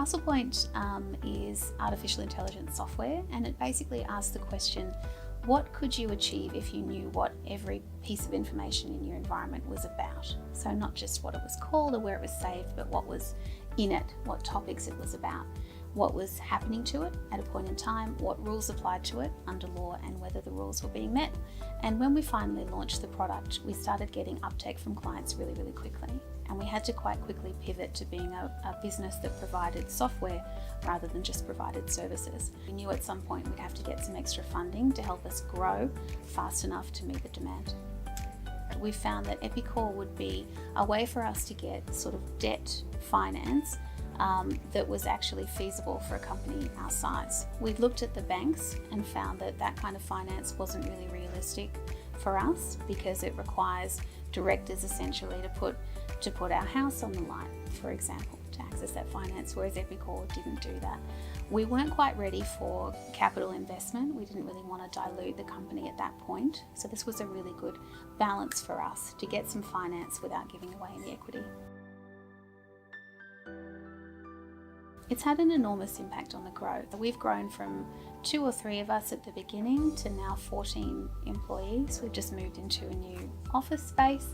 Castlepoint is artificial intelligence software, and it basically asks the question, what could you achieve if you knew what every piece of information in your environment was about? So not just what it was called or where it was saved, but what was in it, what topics it was about, what was happening to it at a point in time, what rules applied to it under law, and whether the rules were being met. And when we finally launched the product, we started getting uptake from clients really, really quickly. And we had to quite quickly pivot to being a business that provided software rather than just provided services. We knew at some point we'd have to get some extra funding to help us grow fast enough to meet the demand. We found that Epicor would be a way for us to get sort of debt finance that was actually feasible for a company our size. We looked at the banks and found that that kind of finance wasn't really realistic for us because it requires directors essentially to put our house on the line, for example, to access that finance, whereas Epicor didn't do that. We weren't quite ready for capital investment. We didn't really want to dilute the company at that point. So this was a really good balance for us to get some finance without giving away any equity. It's had an enormous impact on the growth. We've grown from 2 or 3 of us at the beginning to now 14 employees. We've just moved into a new office space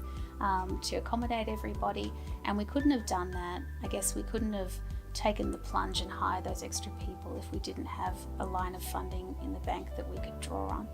to accommodate everybody, and we couldn't have done that. I guess we couldn't have taken the plunge and hired those extra people if we didn't have a line of funding in the bank that we could draw on.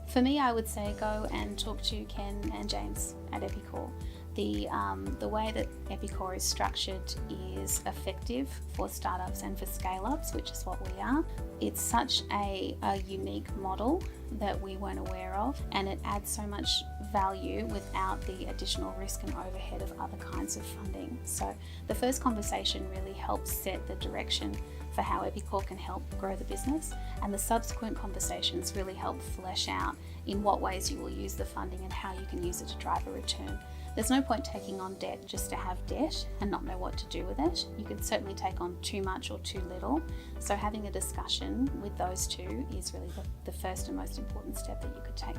For me, I would say go and talk to Ken and James at Epicor. The way that Epicor is structured is effective for startups and for scale-ups, which is what we are. It's such a unique model that we weren't aware of, and it adds so much value without the additional risk and overhead of other kinds of funding. So the first conversation really helps set the direction for how Epicor can help grow the business, and the subsequent conversations really help flesh out in what ways you will use the funding and how you can use it to drive a return. There's no point taking on debt just to have debt and not know what to do with it. You can certainly take on too much or too little. So having a discussion with those two is really the first and most important step that you could take.